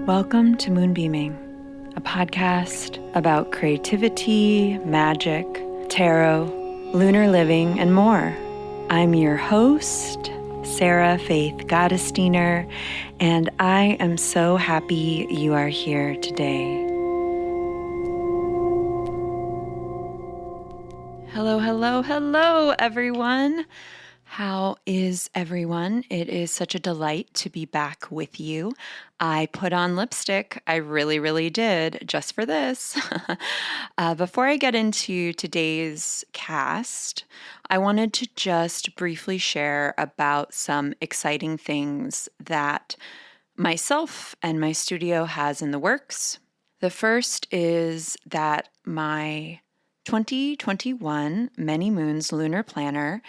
Welcome to Moonbeaming, a podcast about creativity, magic, tarot, lunar living, and more. I'm your host, Sarah Faith Gottesdiener, and I am so happy you are here today. Hello, everyone. How is everyone? It is such a delight to be back with you. I put on lipstick. I really did, just for this. Before I get into today's cast, I wanted to just briefly share about some exciting things that myself and my studio has in the works. The first is that my 2021 Many Moons Lunar Planner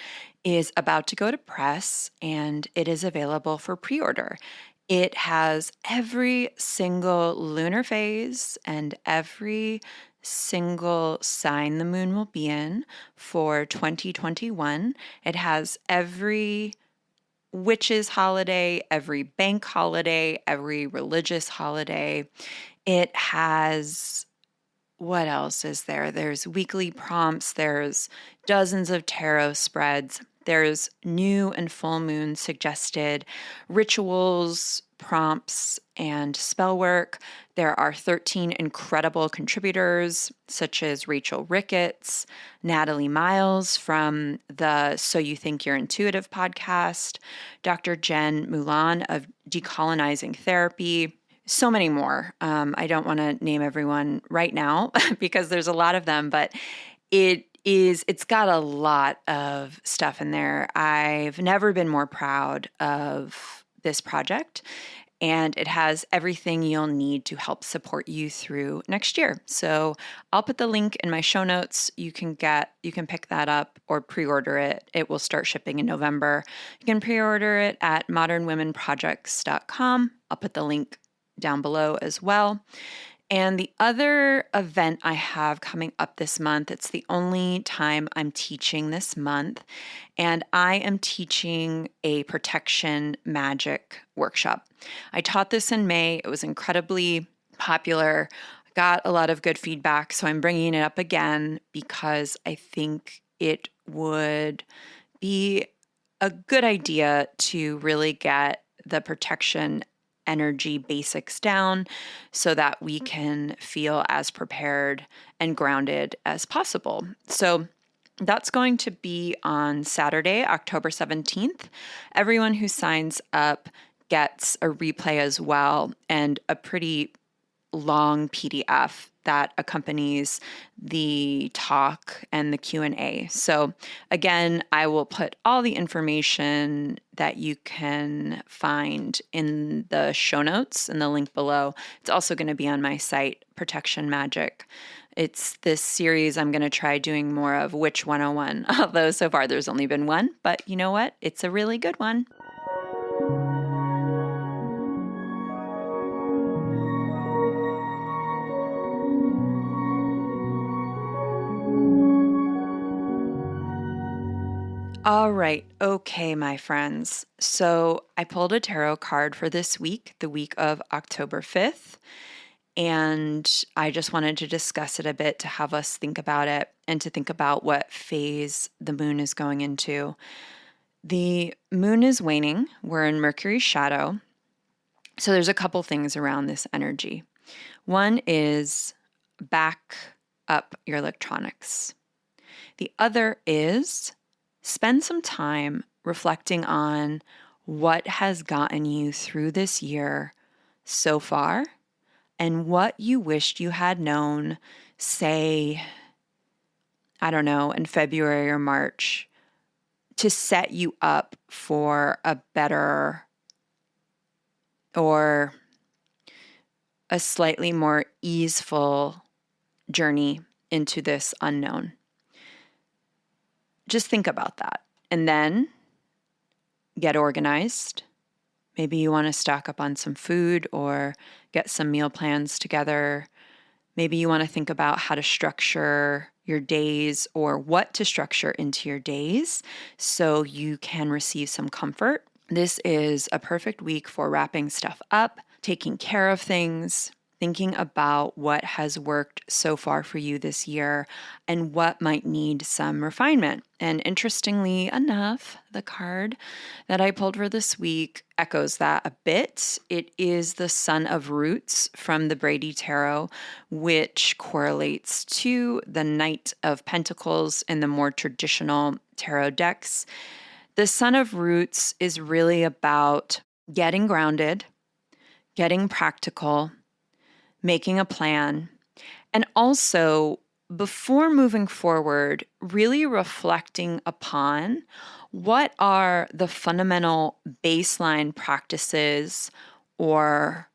is about to go to press, and it is available for pre-order. It has every single lunar phase and every single sign the moon will be in for 2021. It has every witches holiday, every bank holiday, every religious holiday. It has, what else is there? There's weekly prompts, there's dozens of tarot spreads, there's new and full moon suggested rituals, prompts, and spell work. There are 13 incredible contributors, such as Rachel Ricketts, Natalie Miles from the So You Think You're Intuitive podcast, Dr. Jen Mulan of Decolonizing Therapy, so many more. I don't want to name everyone right now because there's a lot of them, but it's got a lot of stuff in there. I've never been more proud of this project, and it has everything you'll need to help support you through next year. So I'll put the link in my show notes. You can pick that up or pre-order it. It will start shipping in November. You can pre-order it at modernwomenprojects.com. I'll put the link down below as well. And the other event I have coming up this month, it's the only time I'm teaching this month, and I am teaching a protection magic workshop. I taught this in May. It was incredibly popular. Got a lot of good feedback, so I'm bringing it up again because I think it would be a good idea to really get the protection energy basics down so that we can feel as prepared and grounded as possible. So that's going to be on Saturday, October 17th. Everyone who signs up gets a replay as well and a pretty long PDF that accompanies the talk and the Q&A. So again, I will put all the information that you can find in the show notes and the link below. It's also going to be on my site, Protection Magic. It's this series I'm going to try doing more of Witch 101, although so far there's only been one, but you know what? It's a really good one. All right. Okay, my friends. So I pulled a tarot card for this week, the week of October 5th, and I just wanted to discuss it a bit to have us think about it and to think about what phase the moon is going into. The moon is waning. We're in Mercury's shadow. So there's a couple things around this energy. One is back up your electronics. The other is spend some time reflecting on what has gotten you through this year so far and what you wished you had known, say, I don't know, in February or March, to set you up for a better or a slightly more easeful journey into this unknown. Just think about that and then get organized. Maybe you want to stock up on some food or get some meal plans together. Maybe you want to think about how to structure your days or what to structure into your days so you can receive some comfort. This is a perfect week for wrapping stuff up, taking care of things, thinking about what has worked so far for you this year and what might need some refinement. And interestingly enough, the card that I pulled for this week echoes that a bit. It is the Son of Roots from the Brady Tarot, which correlates to the Knight of Pentacles in the more traditional tarot decks. The Son of Roots is really about getting grounded, getting practical, making a plan, and also before moving forward, really reflecting upon what are the fundamental baseline practices or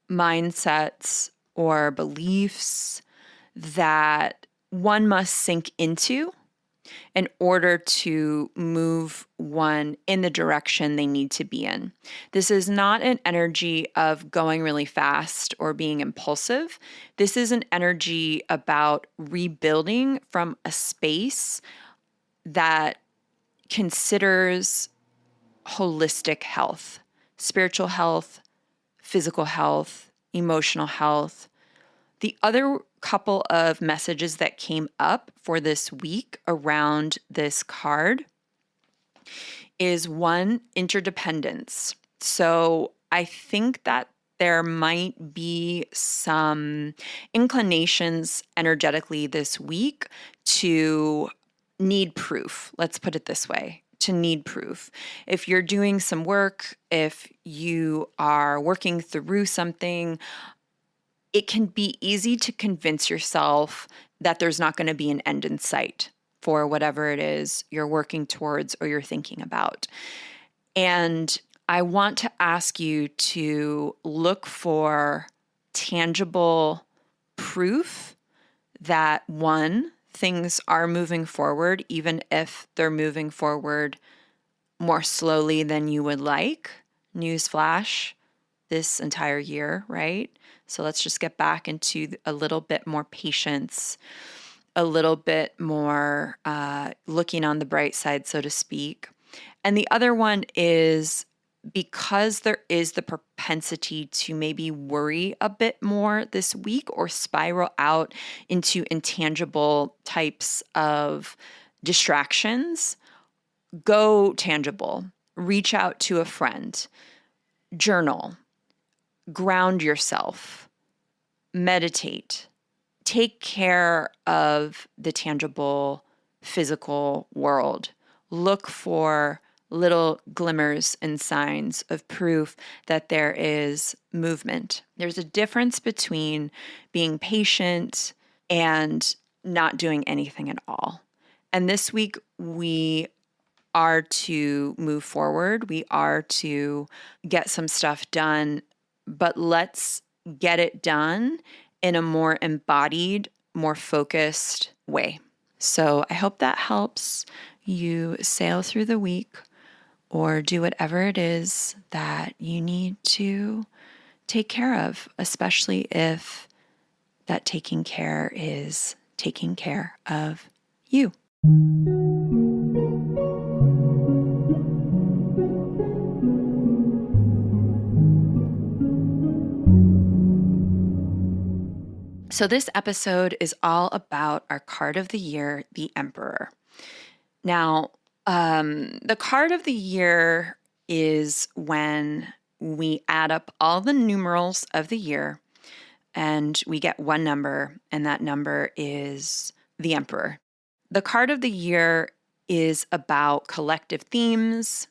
mindsets or beliefs that one must sink into in order to move one in the direction they need to be in. This is not an energy of going really fast or being impulsive. This is an energy about rebuilding from a space that considers holistic health, spiritual health, physical health, emotional health. The other couple of messages that came up for this week around this card is one, interdependence. So I think that there might be some inclinations energetically this week to need proof. Let's put it this way, to need proof. If you're doing some work, if you are working through something, it can be easy to convince yourself that there's not going to be an end in sight for whatever it is you're working towards or you're thinking about. And I want to ask you to look for tangible proof that, one, things are moving forward, even if they're moving forward more slowly than you would like. Newsflash, this entire year, right? So let's just get back into a little bit more patience, a little bit more looking on the bright side, so to speak. And the other one is because there is the propensity to maybe worry a bit more this week or spiral out into intangible types of distractions, go tangible. Reach out to a friend, journal, ground yourself, meditate, take care of the tangible physical world. Look for little glimmers and signs of proof that there is movement. There's a difference between being patient and not doing anything at all. And this week we are to move forward. We are to get some stuff done, but let's get it done in a more embodied, more focused way. So I hope that helps you sail through the week or do whatever it is that you need to take care of, especially if that taking care is taking care of you. So this episode is all about our card of the year, the Emperor. Now, the card of the year is when we add up all the numerals of the year and we get one number, and that number is the Emperor. The card of the year is about collective themes.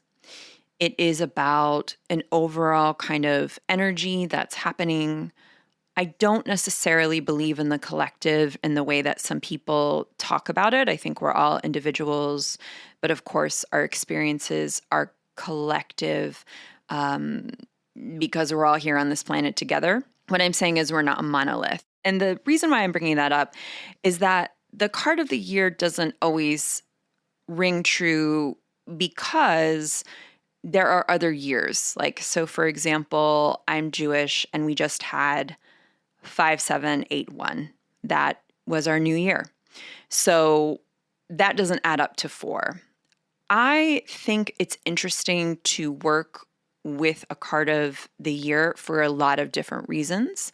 It is about an overall kind of energy that's happening. I don't necessarily believe in the collective in the way that some people talk about it. I think we're all individuals, but of course our experiences are collective because we're all here on this planet together. What I'm saying is we're not a monolith. And the reason why I'm bringing that up is that the card of the year doesn't always ring true because there are other years. Like, so for example, I'm Jewish and we just had 5781. That was our new year. So that doesn't add up to 4. I think it's interesting to work with a card of the year for a lot of different reasons.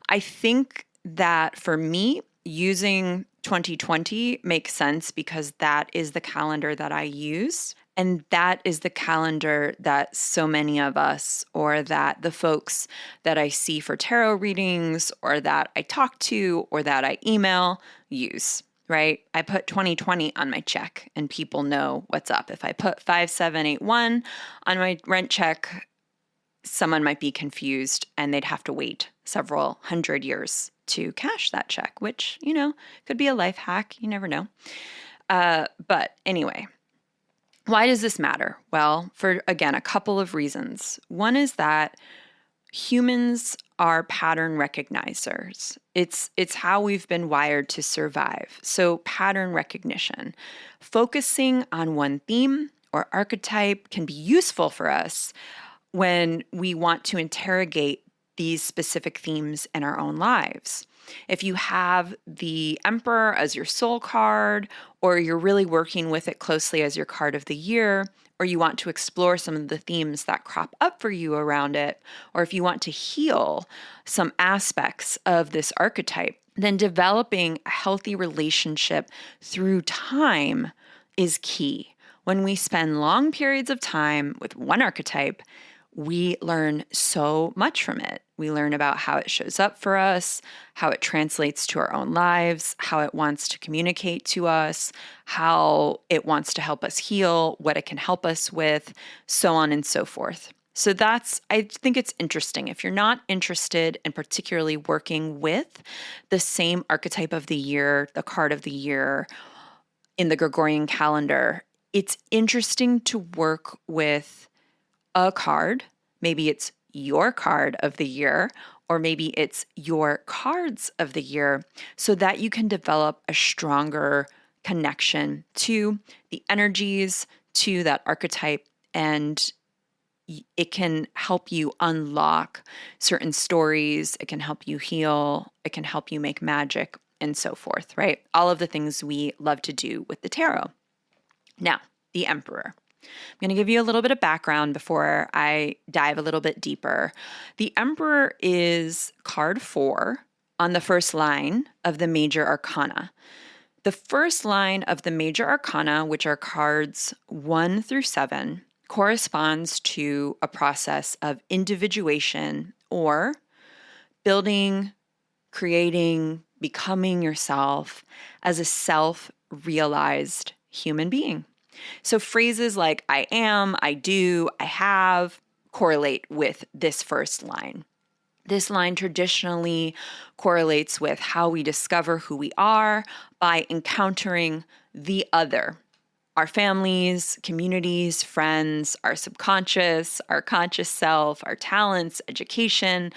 I think that for me, using 2020 makes sense because that is the calendar that I use. And that is the calendar that so many of us, or that the folks that I see for tarot readings, or that I talk to, or that I email, use, right? I put 2020 on my check and people know what's up. If I put 5781 on my rent check, someone might be confused and they'd have to wait several hundred years to cash that check, which, could be a life hack. You never know. But anyway, why does this matter? Well, for, again, a couple of reasons. One is that humans are pattern recognizers. It's how we've been wired to survive. So pattern recognition, focusing on one theme or archetype can be useful for us when we want to interrogate these specific themes in our own lives. If you have the Emperor as your soul card, or you're really working with it closely as your card of the year, or you want to explore some of the themes that crop up for you around it, or if you want to heal some aspects of this archetype, then developing a healthy relationship through time is key. When we spend long periods of time with one archetype, we learn so much from it. We learn about how it shows up for us, how it translates to our own lives, how it wants to communicate to us, how it wants to help us heal, what it can help us with, so on and so forth. So I think it's interesting. If you're not interested in particularly working with the same archetype of the year, the card of the year in the Gregorian calendar, it's interesting to work with a card. Maybe it's your card of the year, or maybe it's your cards of the year, so that you can develop a stronger connection to the energies, to that archetype, and it can help you unlock certain stories. It can help you heal. It can help you make magic, and so forth, right? All of the things we love to do with the tarot. Now, the Emperor. I'm going to give you a little bit of background before I dive a little bit deeper. The Emperor is card 4 on the first line of the Major Arcana. The first line of the Major Arcana, which are cards 1 through 7, corresponds to a process of individuation, or building, creating, becoming yourself as a self-realized human being. So phrases like I am, I do, I have correlate with this first line. This line traditionally correlates with how we discover who we are by encountering the other, our families, communities, friends, our subconscious, our conscious self, our talents, education,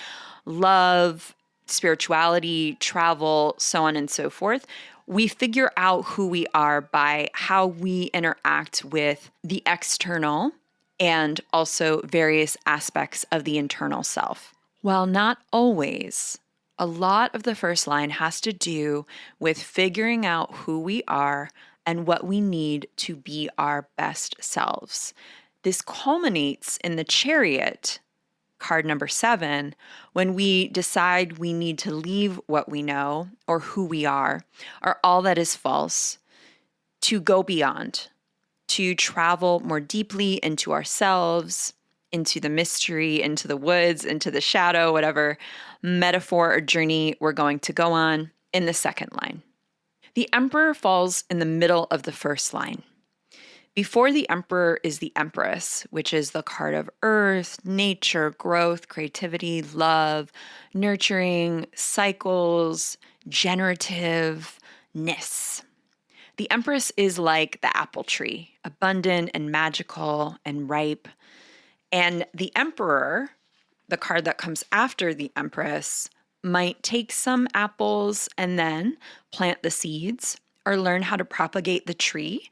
love, spirituality, travel, so on and so forth. We figure out who we are by how we interact with the external and also various aspects of the internal self. While not always, a lot of the first line has to do with figuring out who we are and what we need to be our best selves. This culminates in the Chariot, card number 7, when we decide we need to leave what we know or who we are, or all that is false, to go beyond, to travel more deeply into ourselves, into the mystery, into the woods, into the shadow, whatever metaphor or journey we're going to go on in the second line. The Emperor falls in the middle of the first line. Before the Emperor is the Empress, which is the card of earth, nature, growth, creativity, love, nurturing, cycles, generativeness. The Empress is like the apple tree, abundant and magical and ripe. And the Emperor, the card that comes after the Empress, might take some apples and then plant the seeds, or learn how to propagate the tree,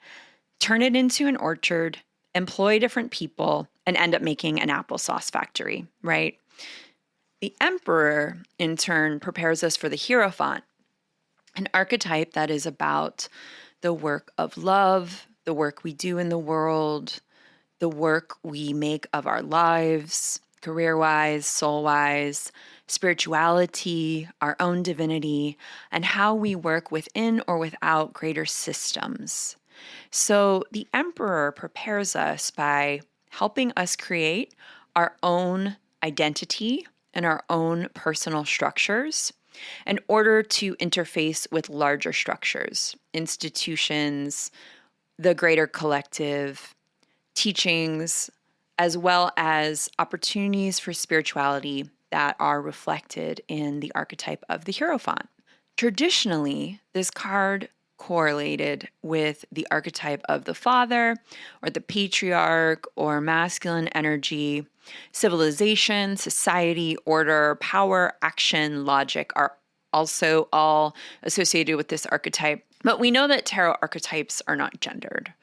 turn it into an orchard, employ different people, and end up making an applesauce factory, right? The Emperor, in turn, prepares us for the Hierophant, an archetype that is about the work of love, the work we do in the world, the work we make of our lives, career-wise, soul-wise, spirituality, our own divinity, and how we work within or without greater systems. So the emperor prepares us by helping us create our own identity and our own personal structures in order to interface with larger structures, institutions, the greater collective, teachings, as well as opportunities for spirituality that are reflected in the archetype of the Hierophant. Traditionally, this card correlated with the archetype of the father or the patriarch or masculine energy. Civilization, society, order, power, action, logic are also all associated with this archetype. But we know that tarot archetypes are not gendered.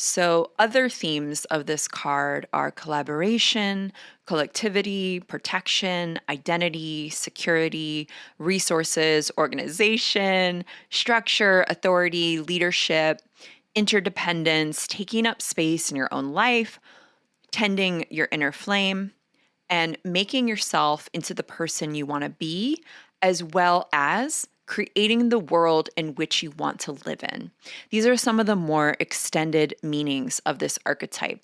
So, other themes of this card are collaboration, collectivity, protection, identity, security, resources, organization, structure, authority, leadership, interdependence, taking up space in your own life, tending your inner flame, and making yourself into the person you want to be, as well as creating the world in which you want to live in. These are some of the more extended meanings of this archetype.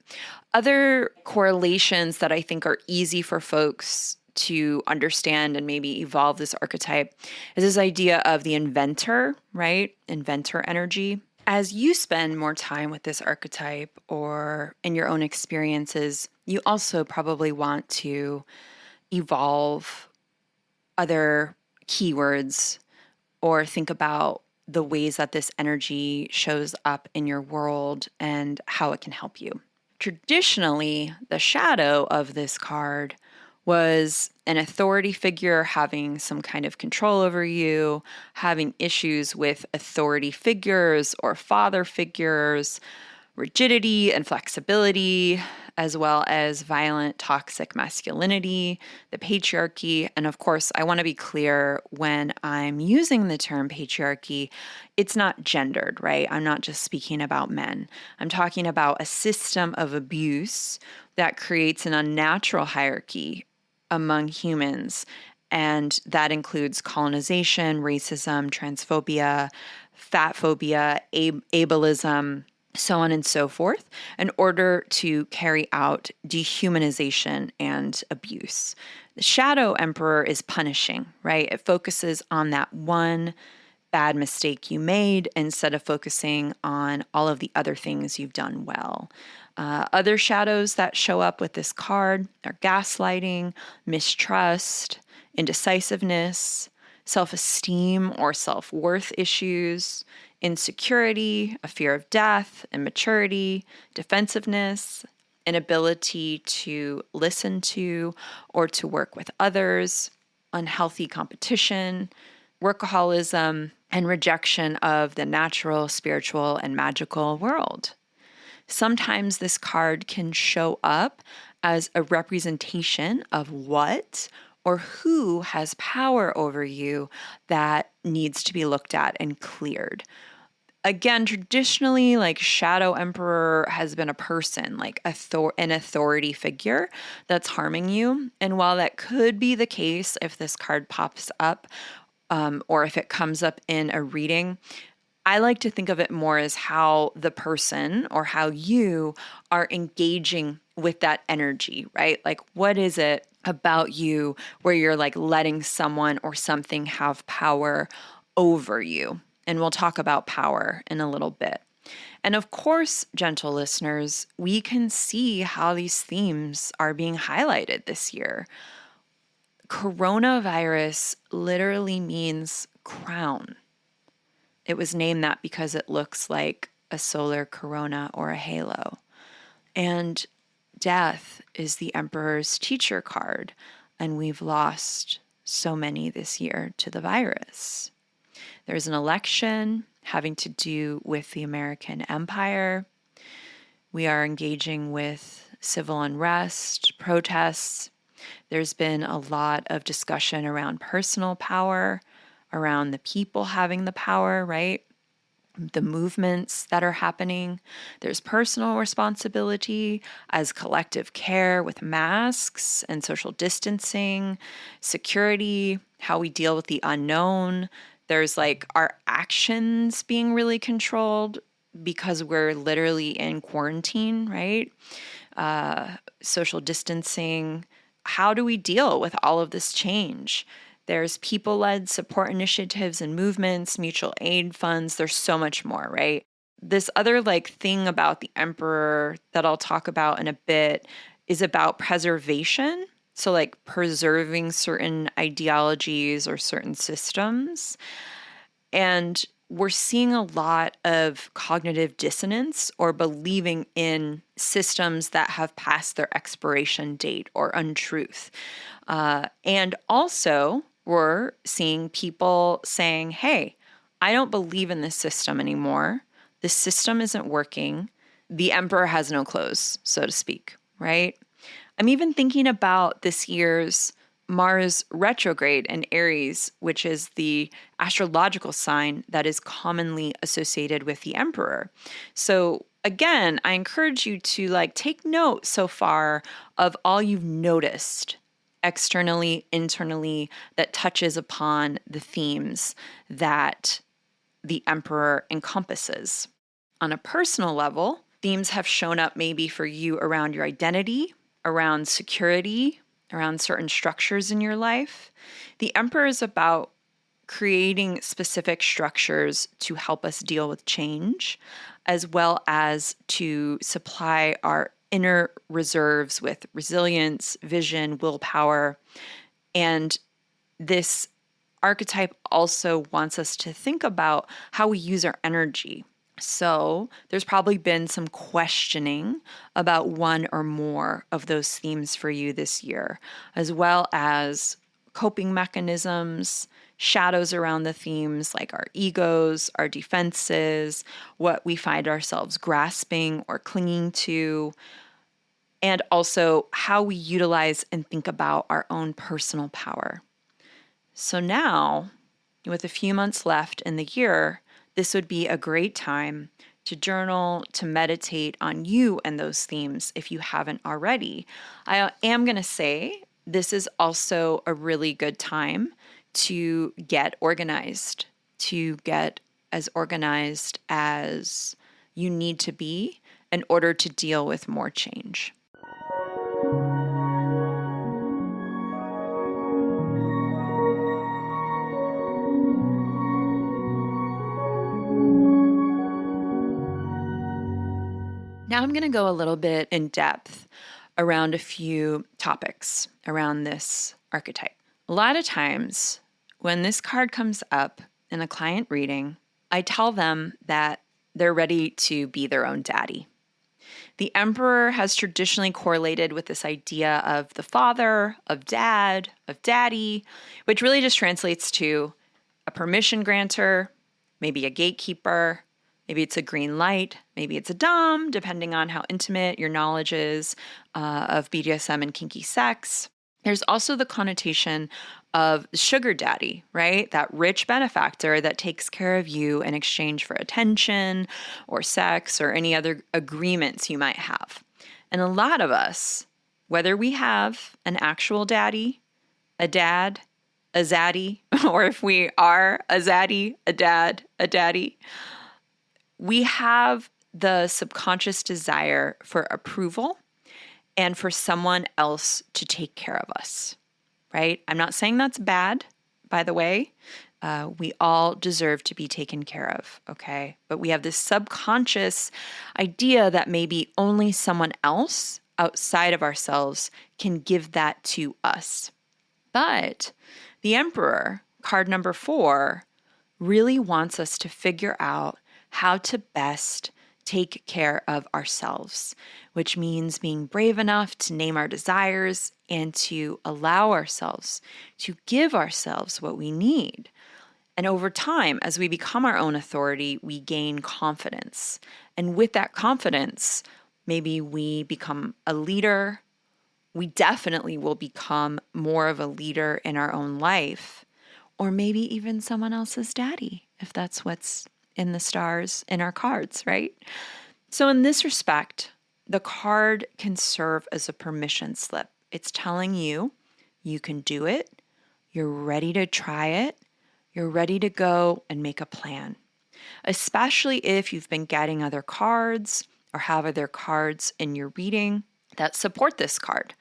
Other correlations that I think are easy for folks to understand and maybe evolve this archetype is this idea of the inventor, right? Inventor energy. As you spend more time with this archetype or in your own experiences, you also probably want to evolve other keywords or think about the ways that this energy shows up in your world and how it can help you. Traditionally, the shadow of this card was an authority figure having some kind of control over you, having issues with authority figures or father figures, rigidity and flexibility, as well as violent, toxic masculinity, the patriarchy. And of course, I want to be clear when I'm using the term patriarchy, it's not gendered, right? I'm not just speaking about men. I'm talking about a system of abuse that creates an unnatural hierarchy among humans. And that includes colonization, racism, transphobia, fat phobia, ableism, so on and so forth, in order to carry out dehumanization and abuse. The Shadow Emperor is punishing, right? It focuses on that one bad mistake you made instead of focusing on all of the other things you've done well. Other shadows that show up with this card are gaslighting, mistrust, indecisiveness, self-esteem or self-worth issues, insecurity, a fear of death, immaturity, defensiveness, inability to listen to or to work with others, unhealthy competition, workaholism, and rejection of the natural, spiritual, and magical world. Sometimes this card can show up as a representation of what or who has power over you that needs to be looked at and cleared. Again, traditionally, like Shadow Emperor has been a person, like an authority figure that's harming you. And while that could be the case if this card pops up, or if it comes up in a reading, I like to think of it more as how the person or how you are engaging with that energy, right? Like, what is it about you where you're like letting someone or something have power over you? And we'll talk about power in a little bit. And of course, gentle listeners, we can see how these themes are being highlighted this year. Coronavirus literally means crown. It was named that because it looks like a solar corona or a halo. And death is the emperor's teacher card, and we've lost so many this year to the virus. There's an election having to do with the American empire. We are engaging with civil unrest, protests. There's been a lot of discussion around personal power, around the people having the power, right? the movements that are happening. There's personal responsibility as collective care with masks and social distancing, security, how we deal with the unknown. There's like our actions being really controlled because we're literally in quarantine, right? Social distancing. How do we deal with all of this change? There's people-led support initiatives and movements, mutual aid funds. There's so much more, right? This other like thing about the emperor that I'll talk about in a bit is about preservation. So like preserving certain ideologies or certain systems. And we're seeing a lot of cognitive dissonance or believing in systems that have passed their expiration date or untruth. And also, we're seeing people saying, hey, I don't believe in this system anymore. This system isn't working. The emperor has no clothes, so to speak, right? I'm even thinking about this year's Mars retrograde in Aries, which is the astrological sign that is commonly associated with the emperor. So again, I encourage you to like take note so far of all you've noticed externally, internally, that touches upon the themes that the emperor encompasses. On a personal level, themes have shown up maybe for you around your identity, around security, around certain structures in your life. The emperor is about creating specific structures to help us deal with change, as well as to supply our inner reserves with resilience, vision, willpower. And this archetype also wants us to think about how we use our energy. So there's probably been some questioning about one or more of those themes for you this year, as well as coping mechanisms, shadows around the themes like our egos, our defenses, what we find ourselves grasping or clinging to, and also how we utilize and think about our own personal power. So now, with a few months left in the year, this would be a great time to journal, to meditate on you and those themes if you haven't already. I am going to say this is also a really good time to get organized, to get as organized as you need to be in order to deal with more change. Now I'm going to go a little bit in depth around a few topics around this archetype. A lot of times when this card comes up in a client reading, I tell them that they're ready to be their own daddy. The emperor has traditionally correlated with this idea of the father, of dad, of daddy, which really just translates to a permission grantor, maybe a gatekeeper. Maybe it's a green light, maybe it's a dom, depending on how intimate your knowledge is of BDSM and kinky sex. There's also the connotation of sugar daddy, right? That rich benefactor that takes care of you in exchange for attention or sex or any other agreements you might have. And a lot of us, whether we have an actual daddy, a dad, a zaddy, or if we are a zaddy, a dad, a daddy, we have the subconscious desire for approval and for someone else to take care of us, right? I'm not saying that's bad, by the way. We all deserve to be taken care of, okay? But we have this subconscious idea that maybe only someone else outside of ourselves can give that to us. But the Emperor, card number 4, really wants us to figure out how to best take care of ourselves, which means being brave enough to name our desires and to allow ourselves to give ourselves what we need. And over time, as we become our own authority, we gain confidence. And with that confidence, maybe we become a leader. We definitely will become more of a leader in our own life, or maybe even someone else's daddy, if that's what's in the stars in our cards, right? So in this respect, the card can serve as a permission slip. It's telling you you can do it, you're ready to try it, you're ready to go and make a plan. Especially if you've been getting other cards or have other cards in your reading that support this card,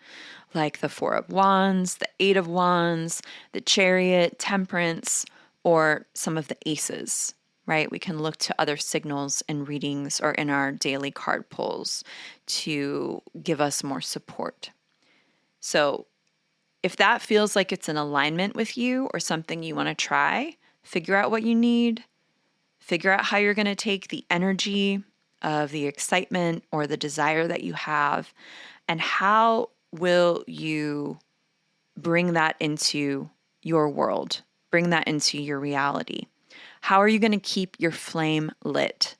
like the Four of Wands, the Eight of Wands, the Chariot, Temperance, or some of the aces, right? We can look to other signals in readings or in our daily card pulls to give us more support. So if that feels like it's in alignment with you or something you want to try, figure out what you need, figure out how you're going to take the energy of the excitement or the desire that you have, and how will you bring that into your world, bring that into your reality. How are you going to keep your flame lit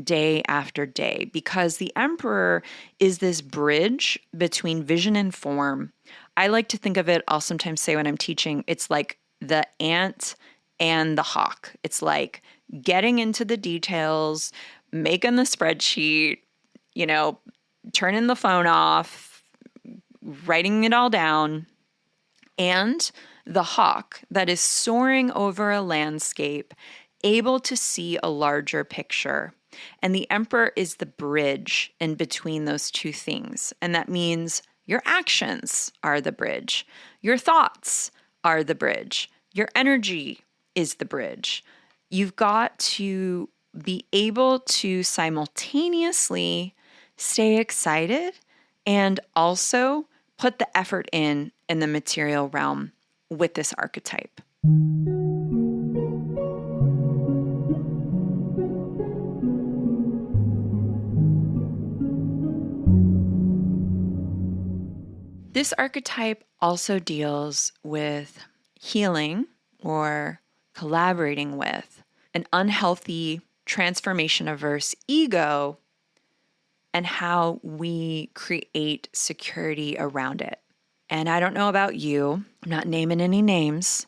day after day? Because the Emperor is this bridge between vision and form. I like to think of it, I'll sometimes say when I'm teaching, it's like the ant and the hawk. It's like getting into the details, making the spreadsheet, turning the phone off, writing it all down, and the hawk that is soaring over a landscape, able to see a larger picture. And the Emperor is the bridge in between those two things. And that means your actions are the bridge. Your thoughts are the bridge. Your energy is the bridge. You've got to be able to simultaneously stay excited and also put the effort in the material realm with this archetype. This archetype also deals with healing or collaborating with an unhealthy, transformation-averse ego and how we create security around it. And I don't know about you, I'm not naming any names,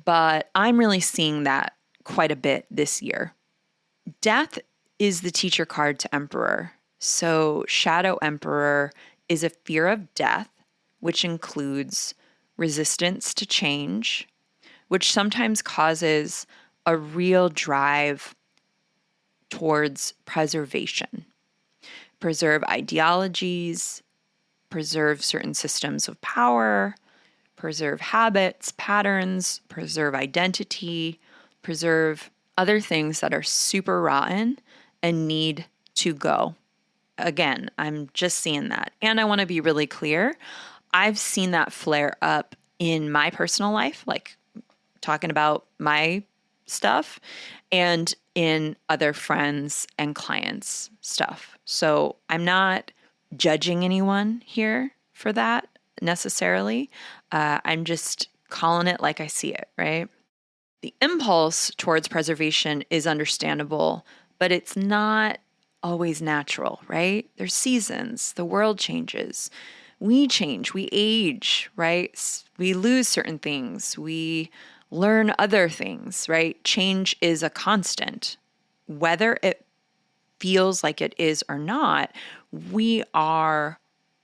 but I'm really seeing that quite a bit this year. Death is the teacher card to Emperor. So Shadow Emperor is a fear of death, which includes resistance to change, which sometimes causes a real drive towards preservation. Preserve ideologies, preserve certain systems of power, preserve habits, patterns, preserve identity, preserve other things that are super rotten and need to go. Again, I'm just seeing that. And I want to be really clear. I've seen that flare up in my personal life, like talking about my stuff, and in other friends and clients' stuff. So I'm not judging anyone here for that necessarily. I'm just calling it like I see it, right? The impulse towards preservation is understandable, but it's not always natural, right? There's seasons, the world changes, we change, we age, right? We lose certain things, we learn other things, right? Change is a constant. Whether it feels like it is or not, we are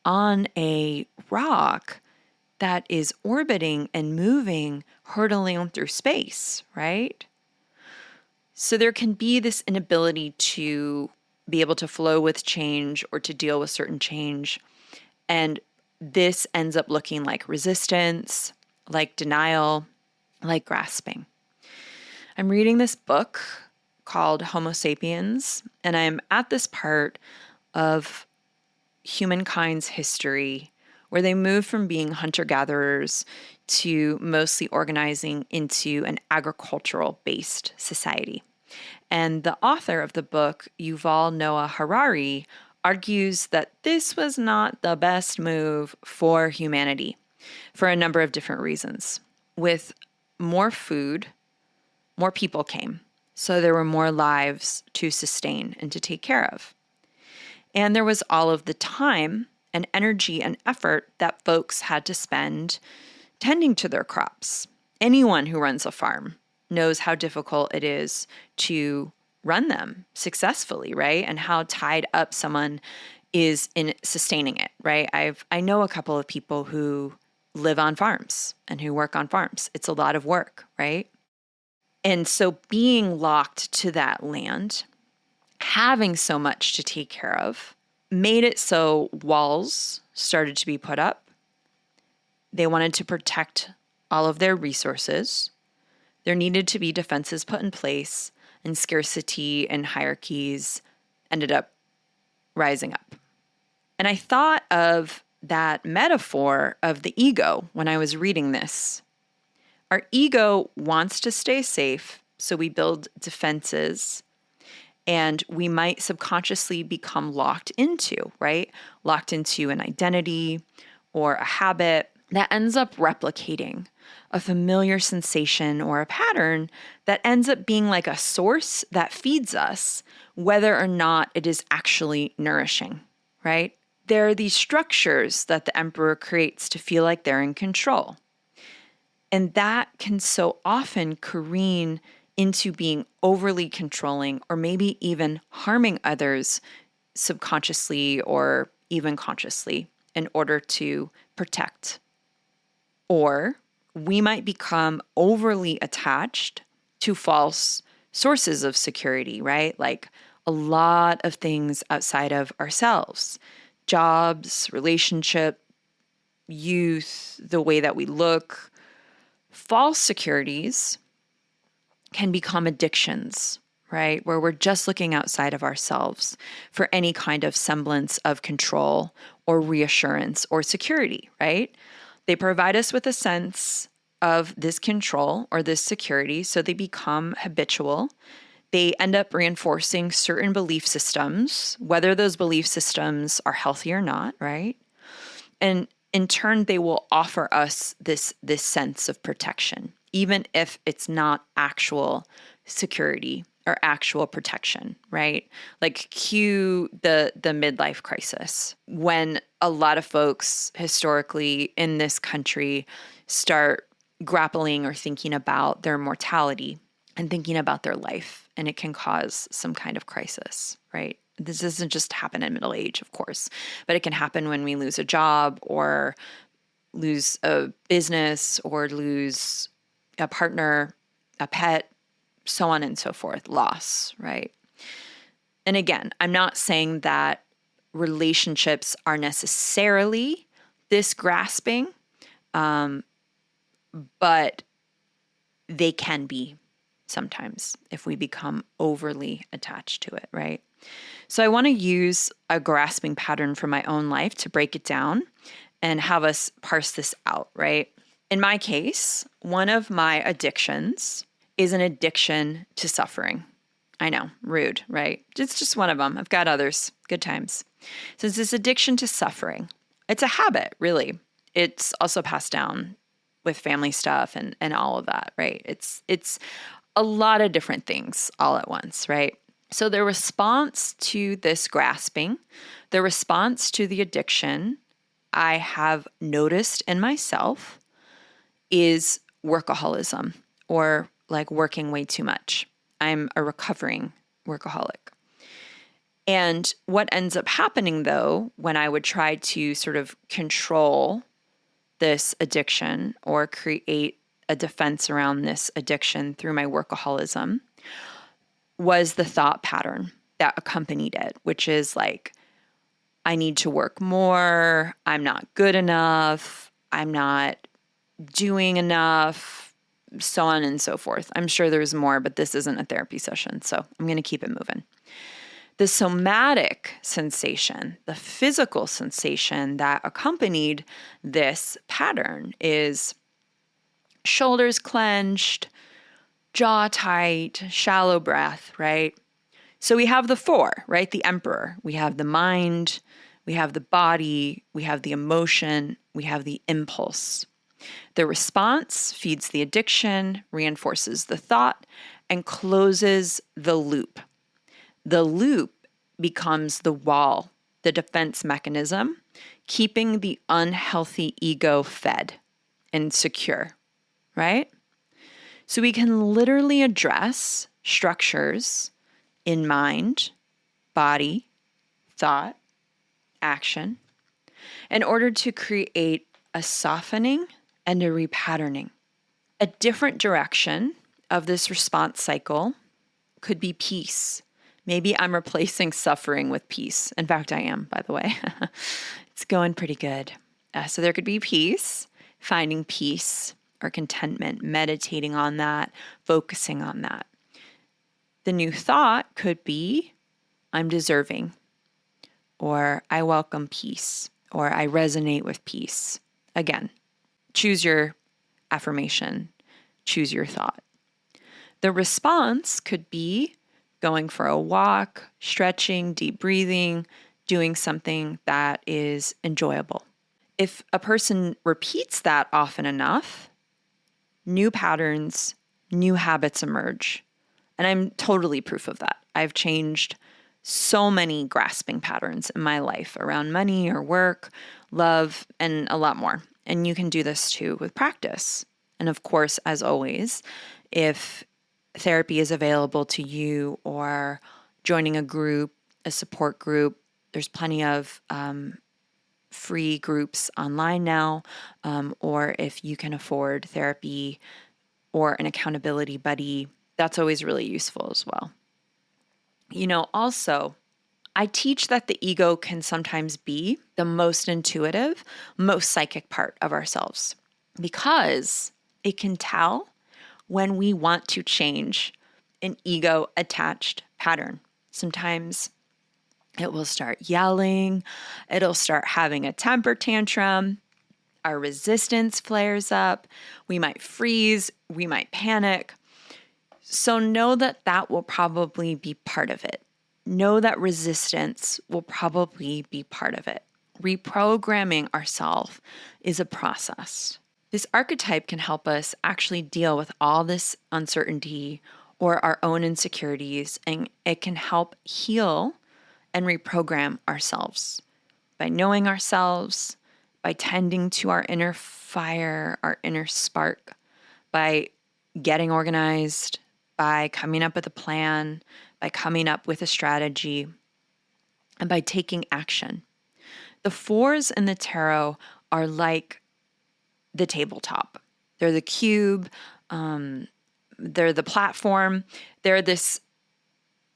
on a rock that is orbiting and moving, hurtling through space, right? So there can be this inability to be able to flow with change or to deal with certain change. And this ends up looking like resistance, like denial, like grasping. I'm reading this book called Homo Sapiens, and I'm at this part of humankind's history where they move from being hunter-gatherers to mostly organizing into an agricultural-based society. And the author of the book, Yuval Noah Harari, argues that this was not the best move for humanity for a number of different reasons. With more food, more people came. So there were more lives to sustain and to take care of. And there was all of the time and energy and effort that folks had to spend tending to their crops. Anyone who runs a farm knows how difficult it is to run them successfully, right? And how tied up someone is in sustaining it, right? I know a couple of people who live on farms and who work on farms. It's a lot of work, right? And so being locked to that land, having so much to take care of, made it so walls started to be put up. They wanted to protect all of their resources. There needed to be defenses put in place, and scarcity and hierarchies ended up rising up. And I thought of that metaphor of the ego when I was reading this. Our ego wants to stay safe, so we build defenses, and we might subconsciously become locked into, right? Locked into an identity or a habit that ends up replicating a familiar sensation or a pattern that ends up being like a source that feeds us, whether or not it is actually nourishing, right? There are these structures that the emperor creates to feel like they're in control. And that can so often careen into being overly controlling or maybe even harming others subconsciously or even consciously in order to protect. Or we might become overly attached to false sources of security, right? Like a lot of things outside of ourselves, jobs, relationship, youth, the way that we look. False securities can become addictions, right? Where we're just looking outside of ourselves for any kind of semblance of control or reassurance or security, right? They provide us with a sense of this control or this security, so they become habitual. They end up reinforcing certain belief systems, whether those belief systems are healthy or not, right? And in turn, they will offer us this sense of protection, even if it's not actual security or actual protection, right? Like cue the midlife crisis, when a lot of folks historically in this country start grappling or thinking about their mortality and thinking about their life, and it can cause some kind of crisis, right? This doesn't just happen in middle age, of course, but it can happen when we lose a job or lose a business or lose a partner, a pet, so on and so forth, loss, right? And again, I'm not saying that relationships are necessarily this grasping, but they can be sometimes if we become overly attached to it, right? So I want to use a grasping pattern from my own life to break it down and have us parse this out, right? In my case, one of my addictions is an addiction to suffering. I know, rude, right? It's just one of them. I've got others. Good times. So it's this addiction to suffering. It's a habit, really. It's also passed down with family stuff and all of that, right? It's a lot of different things all at once, right? So the response to this grasping, the response to the addiction I have noticed in myself is workaholism, or like working way too much. I'm a recovering workaholic. And what ends up happening, though, when I would try to sort of control this addiction or create a defense around this addiction through my workaholism, was the thought pattern that accompanied it, which is like, I need to work more, I'm not good enough, I'm not doing enough, so on and so forth. I'm sure there's more, but this isn't a therapy session, so I'm going to keep it moving. The somatic sensation, the physical sensation that accompanied this pattern is shoulders clenched, jaw tight, shallow breath, right? So we have the four, right? The emperor. We have the mind, we have the body, we have the emotion, we have the impulse. The response feeds the addiction, reinforces the thought, and closes the loop. The loop becomes the wall, the defense mechanism, keeping the unhealthy ego fed and secure, right? So we can literally address structures in mind, body, thought, action, in order to create a softening and a repatterning. A different direction of this response cycle could be peace. Maybe I'm replacing suffering with peace. In fact, I am, by the way. It's going pretty good. So there could be peace, finding peace or contentment, meditating on that, focusing on that. The new thought could be, I'm deserving, or I welcome peace, or I resonate with peace. Again, choose your affirmation, choose your thought. The response could be going for a walk, stretching, deep breathing, doing something that is enjoyable. If a person repeats that often enough, new patterns, new habits emerge. And I'm totally proof of that. I've changed so many grasping patterns in my life around money or work, love, and a lot more. And you can do this too with practice. And of course, as always, if therapy is available to you or joining a group, a support group, there's plenty of free groups online now, or if you can afford therapy or an accountability buddy, that's always really useful as well. Also, I teach that the ego can sometimes be the most intuitive, most psychic part of ourselves because it can tell when we want to change an ego-attached pattern. Sometimes it will start yelling, it'll start having a temper tantrum, our resistance flares up, we might freeze, we might panic. So know that that will probably be part of it. Know that resistance will probably be part of it. Reprogramming ourselves is a process. This archetype can help us actually deal with all this uncertainty or our own insecurities, and it can help heal and reprogram ourselves by knowing ourselves, by tending to our inner fire, our inner spark, by getting organized, by coming up with a plan, by coming up with a strategy, and by taking action. The fours in the tarot are like the tabletop. They're the cube, they're the platform, they're this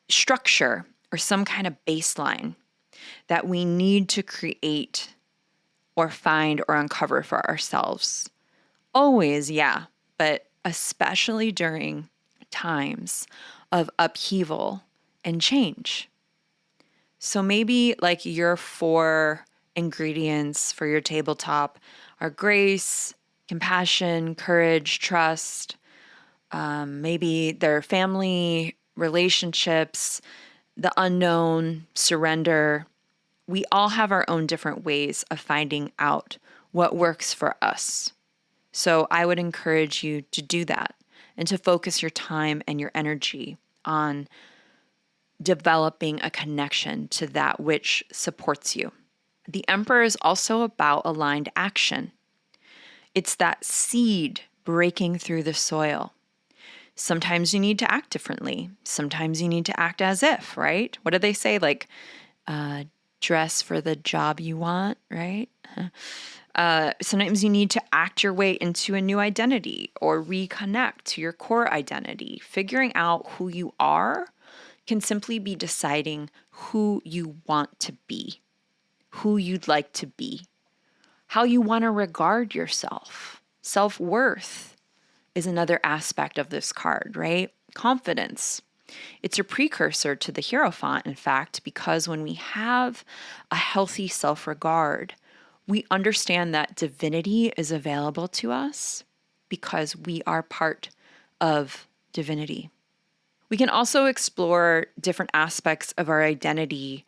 structure or some kind of baseline that we need to create or find or uncover for ourselves. Always, yeah, but especially during times of upheaval and change. So maybe like your 4 ingredients for your tabletop are grace, compassion, courage, trust. Maybe they're family, relationships, the unknown, surrender. We all have our own different ways of finding out what works for us. So I would encourage you to do that and to focus your time and your energy on developing a connection to that which supports you. The Emperor is also about aligned action. It's that seed breaking through the soil. Sometimes you need to act differently. Sometimes you need to act as if, right? What do they say? Like, dress for the job you want, right? Sometimes you need to act your way into a new identity or reconnect to your core identity. Figuring out who you are can simply be deciding who you want to be, who you'd like to be, how you want to regard yourself. Self-worth is another aspect of this card, right? Confidence. It's a precursor to the Hierophant, in fact, because when we have a healthy self-regard, we understand that divinity is available to us because we are part of divinity. We can also explore different aspects of our identity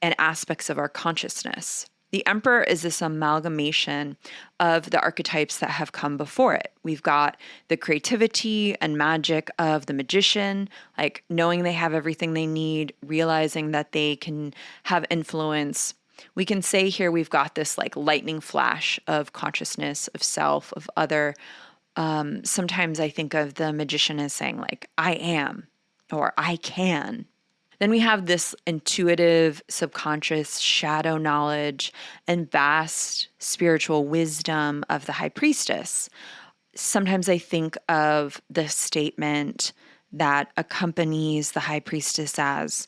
and aspects of our consciousness. The Emperor is this amalgamation of the archetypes that have come before it. We've got the creativity and magic of the magician, like knowing they have everything they need, realizing that they can have influence. We can say here we've got this like lightning flash of consciousness, of self, of other. Sometimes I think of the magician as saying like, I am, or I can. Then we have this intuitive, subconscious shadow knowledge and vast spiritual wisdom of the high priestess. Sometimes I think of the statement that accompanies the high priestess as,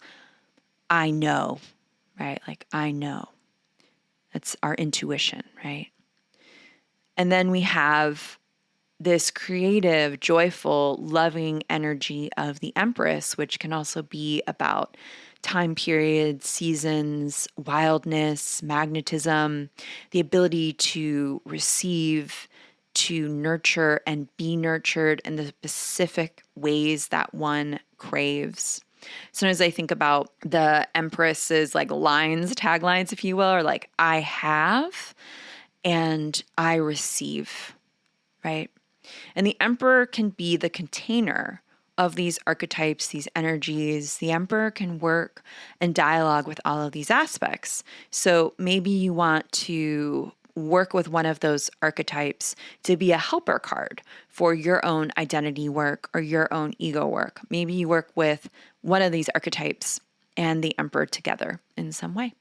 I know, right? Like, I know. That's our intuition, right? And then we have this creative, joyful, loving energy of the Empress, which can also be about time periods, seasons, wildness, magnetism, the ability to receive, to nurture and be nurtured in the specific ways that one craves. Sometimes I think about the Empress's like lines, taglines, if you will, are like, I have and I receive, right? And the emperor can be the container of these archetypes, these energies. The emperor can work and dialogue with all of these aspects. So maybe you want to work with one of those archetypes to be a helper card for your own identity work or your own ego work. Maybe you work with one of these archetypes and the emperor together in some way.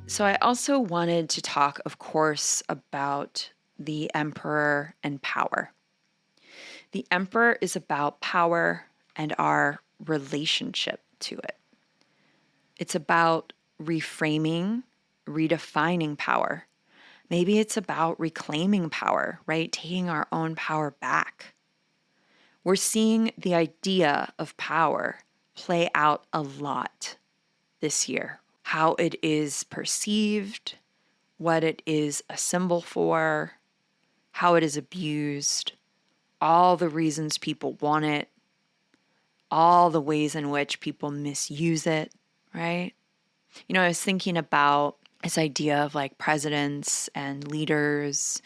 So I also wanted to talk, of course, about the emperor and power. The emperor is about power and our relationship to it. It's about reframing, redefining power. Maybe it's about reclaiming power, right? Taking our own power back. We're seeing the idea of power play out a lot this year. How it is perceived, what it is a symbol for, how it is abused, all the reasons people want it, all the ways in which people misuse it, right? You know, I was thinking about this idea of like presidents and leaders,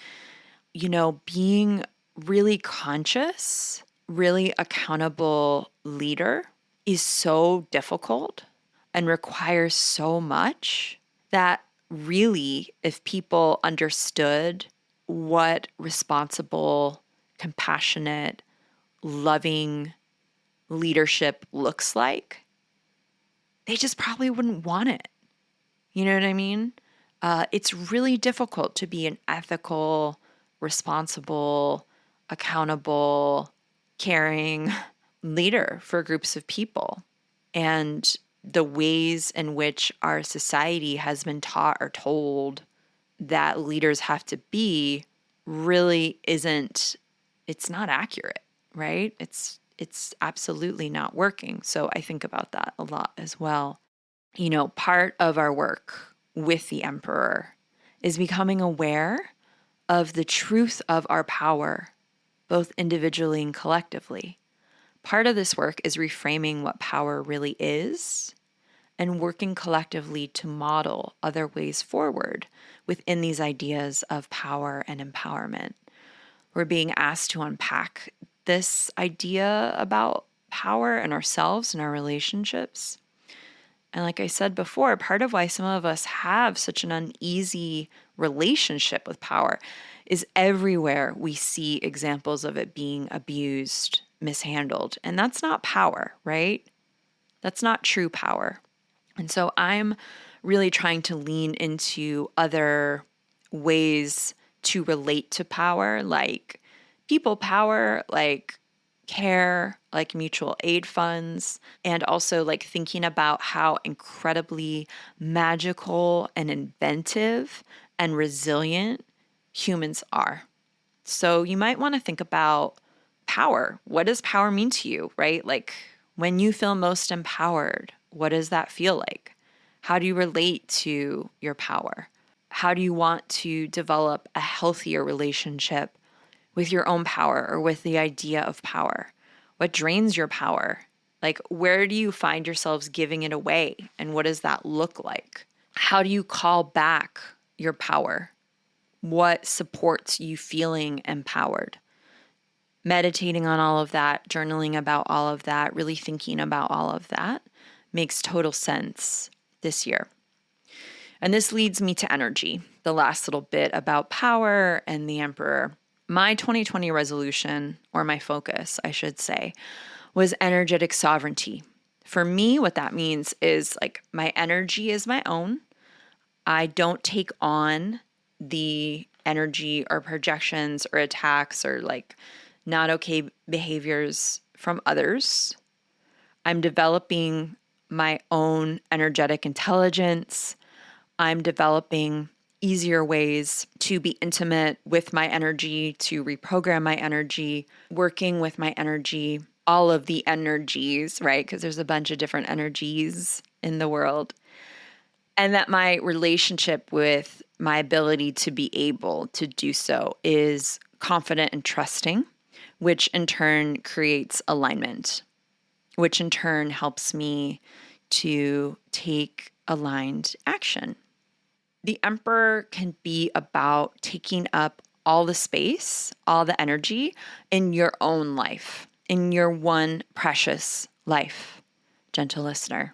you know, being really conscious, really accountable leader is so difficult and requires so much that really, if people understood what responsible, compassionate, loving leadership looks like, they just probably wouldn't want it. You know what I mean? It's really difficult to be an ethical, responsible, accountable, caring leader for groups of people. And the ways in which our society has been taught or told that leaders have to be really isn't, it's not accurate, right? It's absolutely not working. So I think about that a lot as well. You know, part of our work with the emperor is becoming aware of the truth of our power, both individually and collectively. Part of this work is reframing what power really is and working collectively to model other ways forward within these ideas of power and empowerment. We're being asked to unpack this idea about power and ourselves and our relationships. And like I said before, part of why some of us have such an uneasy relationship with power is everywhere we see examples of it being abused, mishandled. And that's not power, right? That's not true power. And so I'm really trying to lean into other ways to relate to power, like people power, like care, like mutual aid funds, and also like thinking about how incredibly magical and inventive and resilient humans are. So you might want to think about power. What does power mean to you, right? Like when you feel most empowered, what does that feel like? How do you relate to your power? How do you want to develop a healthier relationship with your own power or with the idea of power? What drains your power? Like, where do you find yourselves giving it away? And what does that look like? How do you call back your power? What supports you feeling empowered? Meditating on all of that, journaling about all of that, really thinking about all of that makes total sense this year. And this leads me to energy, the last little bit about power and the emperor. My 2020 resolution, or my focus, I should say, was energetic sovereignty. For me, what that means is like my energy is my own. I don't take on the energy or projections or attacks or like not okay behaviors from others. I'm developing my own energetic intelligence. I'm developing easier ways to be intimate with my energy, to reprogram my energy, working with my energy, all of the energies, right? Because there's a bunch of different energies in the world. And that my relationship with my ability to be able to do so is confident and trusting, which in turn creates alignment, which in turn helps me to take aligned action. The emperor can be about taking up all the space, all the energy in your own life, in your one precious life, gentle listener.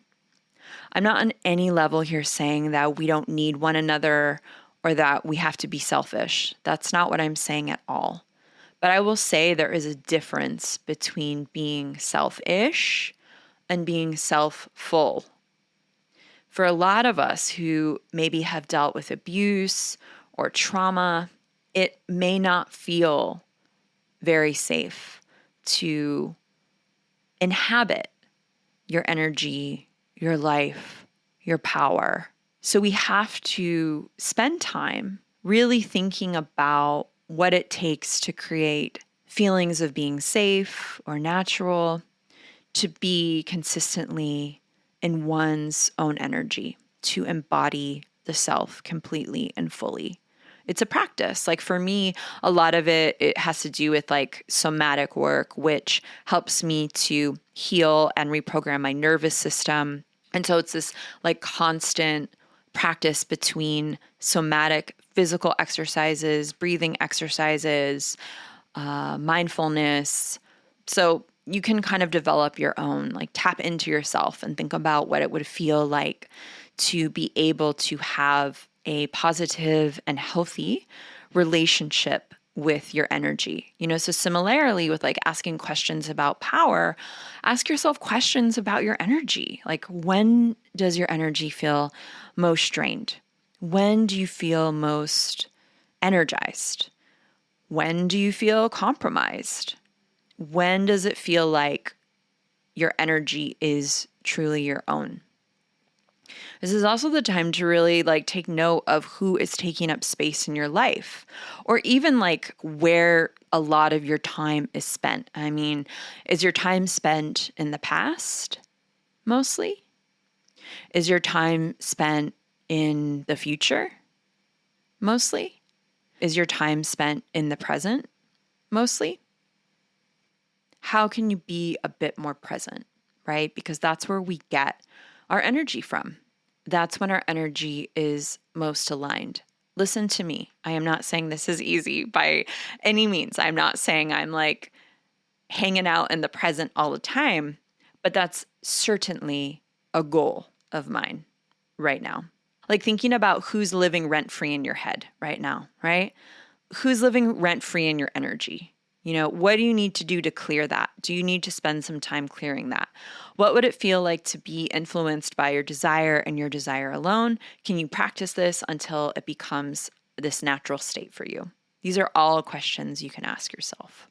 I'm not on any level here saying that we don't need one another or that we have to be selfish. That's not what I'm saying at all. But I will say there is a difference between being selfish and being self-full. For a lot of us who maybe have dealt with abuse or trauma, it may not feel very safe to inhabit your energy, your life, your power. So we have to spend time really thinking about what it takes to create feelings of being safe or natural, to be consistently in one's own energy, to embody the self completely and fully. It's a practice. Like for me, a lot of it has to do with like somatic work, which helps me to heal and reprogram my nervous system. And so it's this like constant practice between somatic physical exercises, breathing exercises, mindfulness. So you can kind of develop your own, like tap into yourself and think about what it would feel like to be able to have a positive and healthy relationship with your energy. So similarly with like asking questions about power, ask yourself questions about your energy. Like, when does your energy feel most drained? When do you feel most energized? When do you feel compromised? When does it feel like your energy is truly your own? This is also the time to really like take note of who is taking up space in your life, or even like where a lot of your time is spent. I mean, is your time spent in the past mostly? Is your time spent in the future mostly? Is your time spent in the present mostly? How can you be a bit more present, right? Because that's where we get our energy from. That's when our energy is most aligned. Listen to me. I am not saying this is easy by any means. I'm not saying I'm like hanging out in the present all the time, but that's certainly a goal of mine right now. Like thinking about who's living rent-free in your head right now, right? Who's living rent-free in your energy? What do you need to do to clear that? Do you need to spend some time clearing that? What would it feel like to be influenced by your desire and your desire alone? Can you practice this until it becomes this natural state for you? These are all questions you can ask yourself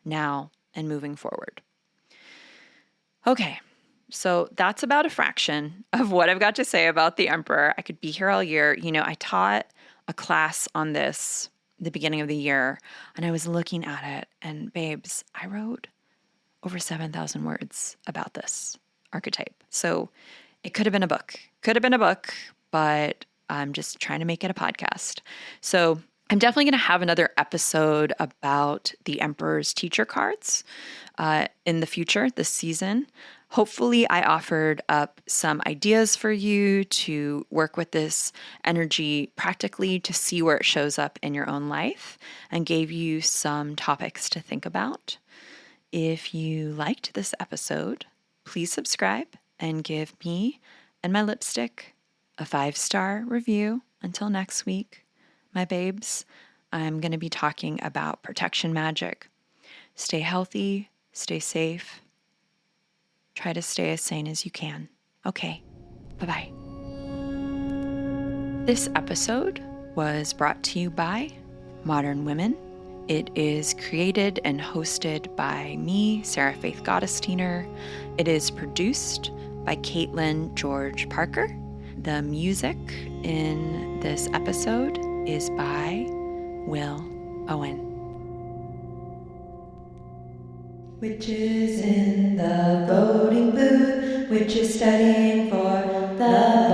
now and moving forward. Okay, so that's about a fraction of what I've got to say about the emperor. I could be here all year. I taught a class on this the beginning of the year, and I was looking at it, and babes, I wrote over 7,000 words about this archetype. So it could have been a book, but I'm just trying to make it a podcast. So I'm definitely going to have another episode about the Emperor's teacher cards in the future, this season. Hopefully, I offered up some ideas for you to work with this energy practically to see where it shows up in your own life, and gave you some topics to think about. If you liked this episode, please subscribe and give me and my lipstick a 5-star review. Until next week, my babes, I'm going to be talking about protection magic. Stay healthy, stay safe, try to stay as sane as you can. Okay, bye-bye. This episode was brought to you by Modern Women. It is created and hosted by me, Sarah Faith Gottesdiener. It is produced by Caitlin George Parker. The music in this episode is by Will Owen. Witches in the voting booth, witches studying for the